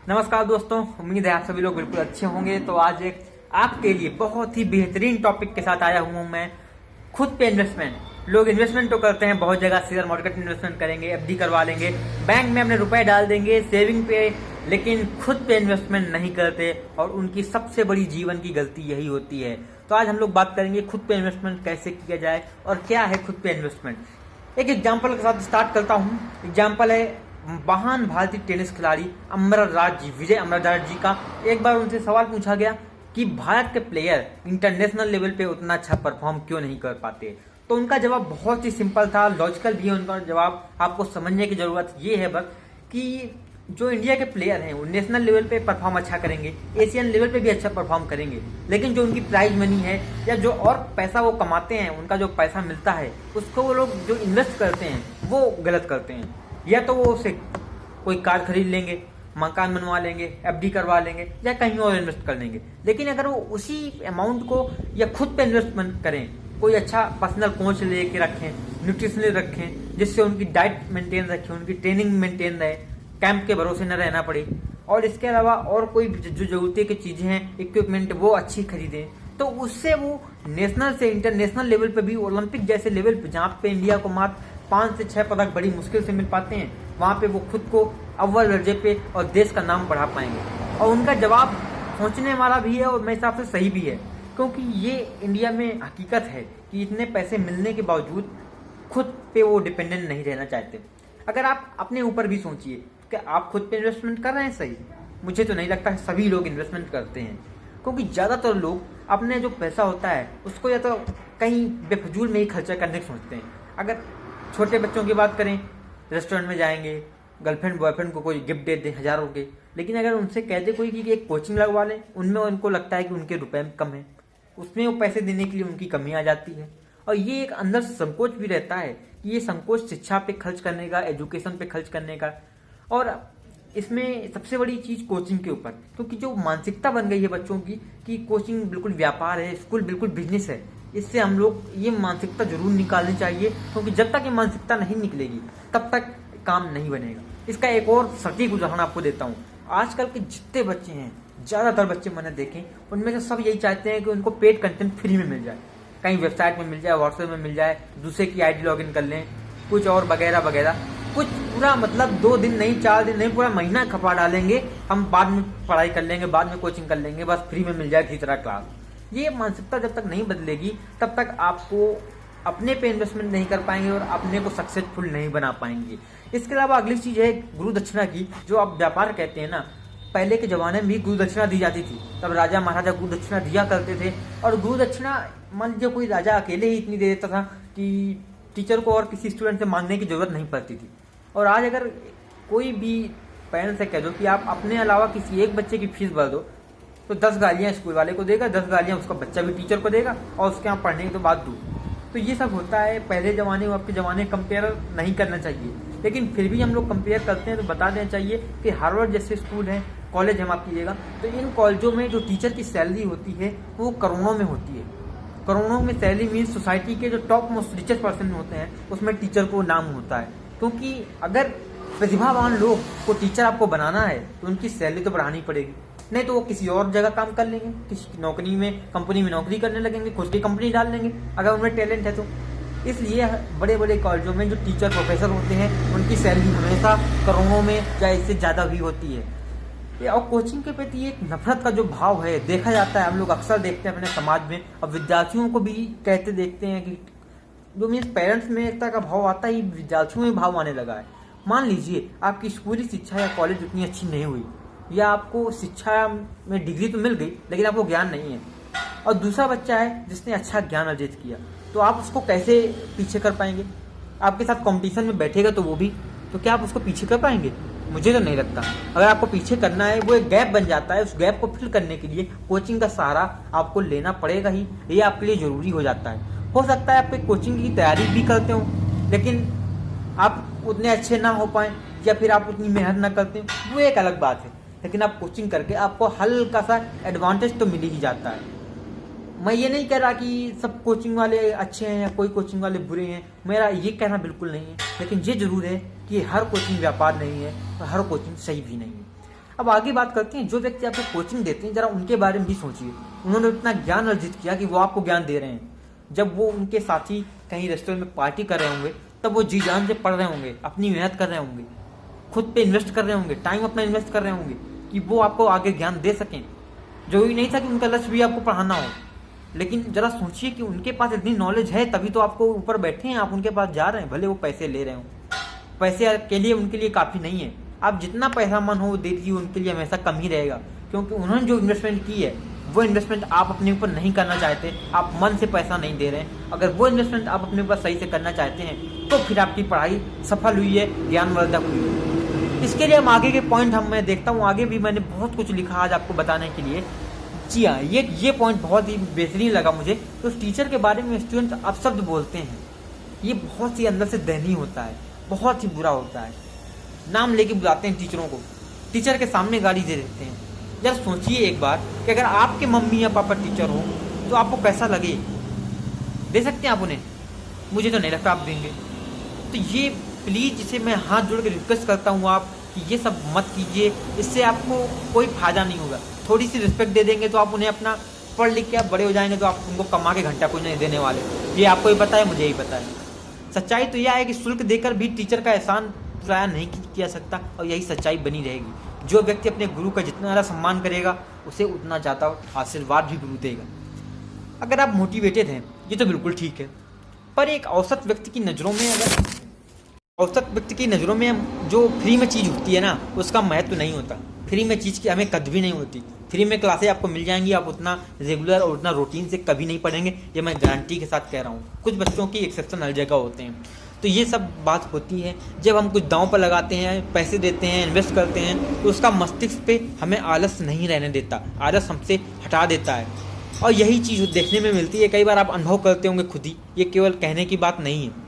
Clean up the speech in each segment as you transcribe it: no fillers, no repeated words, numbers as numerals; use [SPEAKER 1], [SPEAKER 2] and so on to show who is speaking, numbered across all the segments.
[SPEAKER 1] नमस्कार दोस्तों, उम्मीद है आप सभी लोग बिल्कुल अच्छे होंगे। तो आज एक आपके लिए बहुत ही बेहतरीन टॉपिक के साथ आया हूँ मैं। खुद पे इन्वेस्टमेंट। लोग इन्वेस्टमेंट तो करते हैं बहुत जगह, शेयर मार्केट में इन्वेस्टमेंट करेंगे, एफडी करवा लेंगे, बैंक में अपने रुपए डाल देंगे सेविंग पे, लेकिन खुद पे इन्वेस्टमेंट नहीं करते और उनकी सबसे बड़ी जीवन की गलती यही होती है। तो आज हम लोग बात करेंगे खुद पे इन्वेस्टमेंट कैसे किया जाए और क्या है खुद पे इन्वेस्टमेंट। एक एग्जाम्पल के साथ स्टार्ट करता हूँ। एग्जाम्पल है महान भारतीय टेनिस खिलाड़ी अमरराज जी, विजय अमरराज जी का। एक बार उनसे सवाल पूछा गया कि भारत के प्लेयर इंटरनेशनल लेवल पे उतना अच्छा परफॉर्म क्यों नहीं कर पाते। तो उनका जवाब बहुत ही सिंपल था, लॉजिकल भी है उनका जवाब। आपको समझने की जरूरत ये है बस कि जो इंडिया के प्लेयर हैं वो नेशनल लेवल पे परफॉर्म अच्छा करेंगे, एशियन लेवल पे भी अच्छा परफॉर्म करेंगे, लेकिन जो उनकी प्राइज मनी है या जो और पैसा वो कमाते हैं, उनका जो पैसा मिलता है उसको वो लोग जो इन्वेस्ट करते हैं वो गलत करते हैं। या तो वो उसे कोई कार खरीद लेंगे, मकान बनवा लेंगे, एफडी करवा लेंगे या कहीं और इन्वेस्ट कर लेंगे। लेकिन अगर वो उसी अमाउंट को या खुद पे इन्वेस्टमेंट करें, कोई अच्छा पर्सनल कोच लेके रखें, न्यूट्रिशनल रखें, जिससे उनकी डाइट मेंटेन रखें, उनकी ट्रेनिंग मेंटेन रहे, कैंप के भरोसे न रहना पड़े, और इसके अलावा और कोई जो जरूरत की चीजें हैं, इक्विपमेंट, वो अच्छी खरीदें, तो उससे वो नेशनल से इंटरनेशनल लेवल पे भी, ओलंपिक जैसे लेवल पे जहाँ पे इंडिया को मात्र 5 से 6 पदक बड़ी मुश्किल से मिल पाते हैं, वहां पे वो खुद को अव्वल दर्जे पे और देश का नाम बढ़ा पाएंगे। और उनका जवाब सोचने वाला भी है और मेरे हिसाब से सही भी है, क्योंकि ये इंडिया में हकीकत है कि इतने पैसे मिलने के बावजूद खुद पे वो डिपेंडेंट नहीं रहना चाहते। अगर आप अपने ऊपर भी सोचिए कि आप खुद पे इन्वेस्टमेंट कर रहे हैं सही। मुझे तो नहीं लगता सभी लोग इन्वेस्टमेंट करते हैं, क्योंकि ज्यादातर लोग अपने जो पैसा होता है उसको या तो कहीं बेफजूल में ही खर्चा करने की सोचते हैं। अगर छोटे बच्चों की बात करें, रेस्टोरेंट में जाएंगे, गर्लफ्रेंड बॉयफ्रेंड को कोई गिफ्ट दे दे हजारों के, लेकिन अगर उनसे कह दे कोई कि एक कोचिंग लगवा लें, उनमें उनको लगता है कि उनके रुपए कम है, उसमें वो पैसे देने के लिए उनकी कमी आ जाती है। और ये एक अंदर संकोच भी रहता है कि ये संकोच शिक्षा पे खर्च करने का, एजुकेशन पे खर्च करने का। और इसमें सबसे बड़ी चीज कोचिंग के ऊपर, क्योंकि जो मानसिकता बन गई है बच्चों की कि कोचिंग बिल्कुल व्यापार है, स्कूल बिल्कुल बिजनेस है, इससे हम लोग ये मानसिकता जरूर निकालनी चाहिए, क्योंकि जब तक ये मानसिकता नहीं निकलेगी तब तक काम नहीं बनेगा। इसका एक और सटीक उदाहरण आपको देता हूँ। आजकल के जितने बच्चे हैं, ज्यादातर बच्चे मैंने देखे, उनमें से सब यही चाहते हैं कि उनको पेड कंटेंट फ्री में मिल जाए, कहीं वेबसाइट में मिल जाए, व्हाट्सएप में मिल जाए, दूसरे की आईडी लॉगिन कर लें, कुछ और वगैरह वगैरह। कुछ पूरा मतलब 2 दिन नहीं, 4 दिन नहीं, पूरा महीना खपा डालेंगे, हम बाद में पढ़ाई कर लेंगे, बाद में कोचिंग कर लेंगे, बस फ्री में मिल जाए तीसरा क्लास। ये मानसिकता जब तक नहीं बदलेगी तब तक आपको अपने पे इन्वेस्टमेंट नहीं कर पाएंगे और अपने को सक्सेसफुल नहीं बना पाएंगे। इसके अलावा अगली चीज है गुरु दक्षिणा की, जो आप व्यापार कहते हैं ना। पहले के जमाने में भी गुरु दक्षिणा दी जाती थी, तब राजा महाराजा गुरु दक्षिणा दिया करते थे। और गुरु दक्षिणा मान लीजिए कोई राजा अकेले ही इतनी दे देता था कि टीचर को और किसी स्टूडेंट से मांगने की जरूरत नहीं पड़ती थी। और आज अगर कोई भी पेरेंट्स से कह दो कि आप अपने अलावा किसी एक बच्चे की फीस भर दो, तो 10 गालियां स्कूल वाले को देगा, 10 गालियां उसका बच्चा भी टीचर को देगा, और उसके यहाँ पढ़ने की तो बात दूर। तो ये सब होता है। पहले जमाने और अब के जमाने कंपेयर नहीं करना चाहिए, लेकिन फिर भी हम लोग कंपेयर करते हैं तो बता देना चाहिए कि हार्वर्ड जैसे स्कूल है, कॉलेज है माफ कीजिएगा, तो इन कॉलेजों में जो टीचर की सैलरी होती है वो करोड़ों में होती है। करोड़ों में सैलरी मीन्स सोसाइटी के जो टॉप मोस्ट रिचेस्ट पर्सन होते हैं उसमें टीचर को नाम होता है। क्योंकि अगर प्रतिभावान लोग को टीचर आपको बनाना है तो उनकी सैलरी तो बढ़ानी पड़ेगी, नहीं तो वो किसी और जगह काम कर लेंगे, किसी नौकरी में, कंपनी में नौकरी करने लगेंगे, खुद की कंपनी डाल लेंगे अगर उनमें टैलेंट है तो। इसलिए बड़े बड़े कॉलेजों में जो टीचर प्रोफेसर होते हैं उनकी सैलरी हमेशा करोड़ों में या इससे ज्यादा भी होती है। और कोचिंग के प्रति एक नफरत का जो भाव है देखा जाता है, हम लोग अक्सर देखते हैं अपने समाज में, और विद्यार्थियों को भी कहते देखते हैं कि जो मीन्स पेरेंट्स में एकता का भाव आता है, विद्यार्थियों में भाव आने लगा है। मान लीजिए आपकी स्कूली शिक्षा या कॉलेज उतनी अच्छी नहीं हुई, या आपको शिक्षा में डिग्री तो मिल गई लेकिन आपको ज्ञान नहीं है, और दूसरा बच्चा है जिसने अच्छा ज्ञान अर्जित किया, तो आप उसको कैसे पीछे कर पाएंगे? आपके साथ कंपटीशन में बैठेगा तो वो भी, तो क्या आप उसको पीछे कर पाएंगे? मुझे तो नहीं लगता। अगर आपको पीछे करना है, वो एक गैप बन जाता है, उस गैप को फिल करने के लिए कोचिंग का सहारा आपको लेना पड़ेगा ही, ये आपके लिए जरूरी हो जाता है। हो सकता है आप कोचिंग की तैयारी भी करते हो लेकिन आप उतने अच्छे ना हो पाए, या फिर आप उतनी मेहनत ना करते हो, वो एक अलग बात है। लेकिन आप कोचिंग करके आपको हल्का सा एडवांटेज तो मिल ही जाता है। मैं ये नहीं कह रहा कि सब कोचिंग वाले अच्छे हैं या कोई कोचिंग वाले बुरे हैं, मेरा ये कहना बिल्कुल नहीं है, लेकिन ये जरूर है कि हर कोचिंग व्यापार नहीं है और हर कोचिंग सही भी नहीं है। अब आगे बात करते हैं, जो व्यक्ति आपको कोचिंग देते हैं जरा उनके बारे में भी सोचिए। उन्होंने इतना ज्ञान अर्जित किया कि वो आपको ज्ञान दे रहे हैं। जब वो उनके साथी कहीं रेस्टोरेंट में पार्टी कर रहे होंगे तब वो जी जान से पढ़ रहे होंगे, अपनी मेहनत कर रहे होंगे, खुद पे इन्वेस्ट कर रहे होंगे, टाइम अपना इन्वेस्ट कर रहे होंगे कि वो आपको आगे ज्ञान दे सकें। जरूरी नहीं था कि उनका लक्ष्य भी आपको पढ़ाना हो, लेकिन जरा सोचिए कि उनके पास इतनी नॉलेज है तभी तो आपको ऊपर बैठे हैं, आप उनके पास जा रहे हैं, भले वो पैसे ले रहे हो। पैसे के लिए उनके लिए काफ़ी नहीं है। आप जितना पैसा मन हो दे दीजिए, उनके लिए हमेशा कम ही रहेगा, क्योंकि उन्होंने जो इन्वेस्टमेंट की है वो इन्वेस्टमेंट आप अपने ऊपर नहीं करना चाहते, आप मन से पैसा नहीं दे रहे हैं। अगर वो इन्वेस्टमेंट आप अपने ऊपर सही से करना चाहते हैं तो फिर आपकी पढ़ाई सफल हुई है, ज्ञानवर्धक हुई है। इसके लिए हम आगे के पॉइंट मैं देखता हूँ, आगे भी मैंने बहुत कुछ लिखा आज आपको बताने के लिए। जी हाँ, ये पॉइंट बहुत ही बेहतरीन लगा मुझे। तो टीचर के बारे में स्टूडेंट अपशब्द बोलते हैं, ये बहुत ही अंदर से दयनीय होता है, बहुत ही बुरा होता है। नाम लेके बुलाते हैं टीचरों को, टीचर के सामने गाली दे देते हैं। यार सोचिए एक बार कि अगर आपके मम्मी या पापा टीचर हो तो आपको कैसा लगे? दे सकते हैं आप उन्हें? मुझे तो नहीं लगता आप देंगे। तो ये प्लीज़, जिसे मैं हाथ जोड़ के रिक्वेस्ट करता हूँ आप कि ये सब मत कीजिए, इससे आपको कोई फायदा नहीं होगा। थोड़ी सी रिस्पेक्ट दे देंगे तो आप उन्हें अपना पढ़ लिख के आप बड़े हो जाएंगे तो आप उनको कमा के घंटा कोई नहीं देने वाले। ये आपको ही पता है, मुझे ही पता है। सच्चाई तो यह है कि शुल्क देकर भी टीचर का एहसान पूरा नहीं किया सकता, और यही सच्चाई बनी रहेगी। जो व्यक्ति अपने गुरु का जितना ज़्यादा सम्मान करेगा उसे उतना ज़्यादा आशीर्वाद भी गुरु देगा। अगर आप मोटिवेटेड हैं ये तो बिल्कुल ठीक है, पर एक औसत व्यक्ति की नज़रों में जो फ्री में चीज़ होती है ना, उसका महत्व नहीं होता। फ्री में चीज़ की हमें कद भी नहीं होती। फ्री में क्लासें आपको मिल जाएंगी, आप उतना रेगुलर और उतना रूटीन से कभी नहीं पढ़ेंगे, ये मैं गारंटी के साथ कह रहा हूँ। कुछ बच्चों की एक्सेप्शन हर जगह होते हैं। तो ये सब बात होती है जब हम कुछ दांव पर लगाते हैं, पैसे देते हैं, इन्वेस्ट करते हैं, तो उसका मस्तिष्क पे हमें आलस नहीं रहने देता, आलस हमसे हटा देता है। और यही चीज़ देखने में मिलती है। कई बार आप अनुभव करते होंगे खुद ही, ये केवल कहने की बात नहीं है।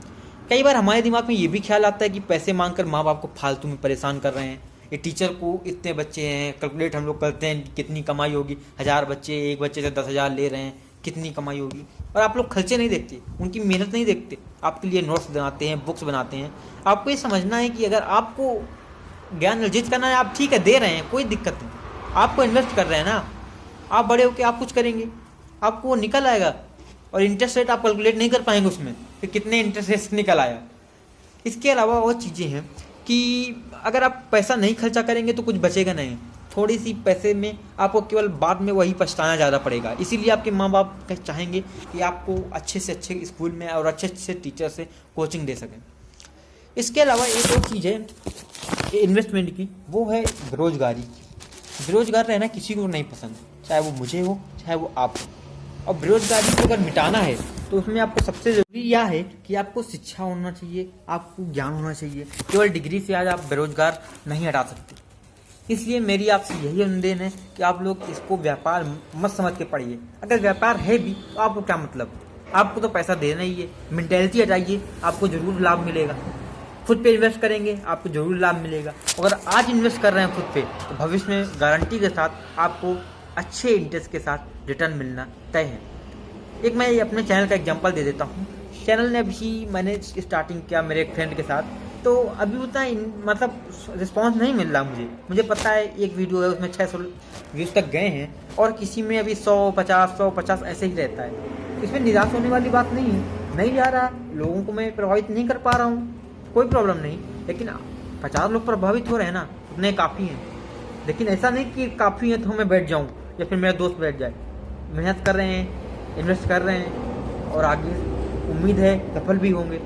[SPEAKER 1] कई बार हमारे दिमाग में ये भी ख्याल आता है कि पैसे मांगकर माँ बाप को फालतू में परेशान कर रहे हैं। ये टीचर को इतने बच्चे हैं, कैलकुलेट हम लोग करते हैं कितनी कमाई होगी, 1000 बच्चे, एक बच्चे से 10,000 ले रहे हैं, कितनी कमाई होगी। और आप लोग खर्चे नहीं देखते, उनकी मेहनत नहीं देखते। आपके लिए नोट्स बनाते हैं, बुक्स बनाते हैं। आपको ये समझना है कि अगर आपको ज्ञान अर्जित करना है, आप ठीक है दे रहे हैं, कोई दिक्कत नहीं। आपको इन्वेस्ट कर रहे हैं ना, आप बड़े होकर आप कुछ करेंगे, आपको वो निकल आएगा। और इंटरेस्ट रेट आप कैलकुलेट नहीं कर पाएंगे उसमें कि कितने इंटरेस्ट रेट निकल आया। इसके अलावा और चीज़ें हैं कि अगर आप पैसा नहीं खर्चा करेंगे तो कुछ बचेगा नहीं। थोड़ी सी पैसे में आपको केवल बाद में वही पछताना ज़्यादा पड़ेगा। इसीलिए आपके माँ बाप चाहेंगे कि आपको अच्छे से अच्छे स्कूल में और अच्छे अच्छे टीचर से कोचिंग दे सकें। इसके अलावा एक और चीज़ है इन्वेस्टमेंट की, वो है बेरोजगारी। बेरोजगार रहना किसी को नहीं पसंद, चाहे वो मुझे हो चाहे वो आप हो। और बेरोजगारी को अगर मिटाना है तो उसमें आपको सबसे ज़रूरी यह है कि आपको शिक्षा होना चाहिए, आपको ज्ञान होना चाहिए। केवल डिग्री से आज आप बेरोजगार नहीं हटा सकते। इसलिए मेरी आपसे यही अनुरोध है कि आप लोग इसको व्यापार मत समझ के पढ़िए। अगर व्यापार है भी तो आपको क्या मतलब, आपको तो पैसा देना ही है। मेंटेलिटी हटाइए, आपको ज़रूर लाभ मिलेगा। खुद पे इन्वेस्ट करेंगे आपको ज़रूर लाभ मिलेगा। अगर आज इन्वेस्ट कर रहे हैं खुद पे तो भविष्य में गारंटी के साथ आपको अच्छे इंटरेस्ट के साथ रिटर्न मिलना तय है। एक मैं अपने चैनल का एग्जांपल दे देता हूँ। चैनल ने अभी मैंने स्टार्टिंग किया मेरे एक फ्रेंड के साथ, तो अभी उतना मतलब रिस्पांस नहीं मिल रहा मुझे पता है एक वीडियो है उसमें 600 व्यूज़ तक गए हैं और किसी में अभी 100-50 ऐसे ही रहता है। इसमें निराश होने वाली बात नहीं है, नहीं जा रहा, लोगों को मैं प्रभावित नहीं कर पा रहा हूँ, कोई प्रॉब्लम नहीं। लेकिन 50 लोग प्रभावित हो रहे हैं ना, उतने काफ़ी हैं। लेकिन ऐसा नहीं कि काफ़ी है तो मैं बैठ जाऊँ या फिर मेरा दोस्त बैठ जाए। मेहनत कर रहे हैं, इन्वेस्ट कर रहे हैं और आगे उम्मीद है सफल भी होंगे।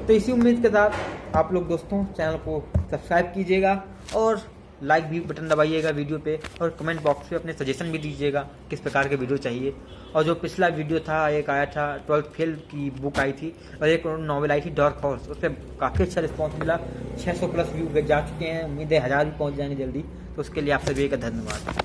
[SPEAKER 1] तो इसी उम्मीद के साथ आप लोग दोस्तों चैनल को सब्सक्राइब कीजिएगा और लाइक भी बटन दबाइएगा वीडियो पे, और कमेंट बॉक्स में अपने सजेशन भी दीजिएगा किस प्रकार के वीडियो चाहिए। और जो पिछला वीडियो था, एक आया था 12th फेल की बुक आई थी और एक नॉवल आई थी डार्क हॉर्स, उस पर काफ़ी अच्छा रिस्पॉन्स मिला। 600+ व्यू जा चुके हैं, उम्मीद है 1000 भी पहुँच जाएंगे जल्दी। तो उसके लिए आप सभी का धन्यवाद।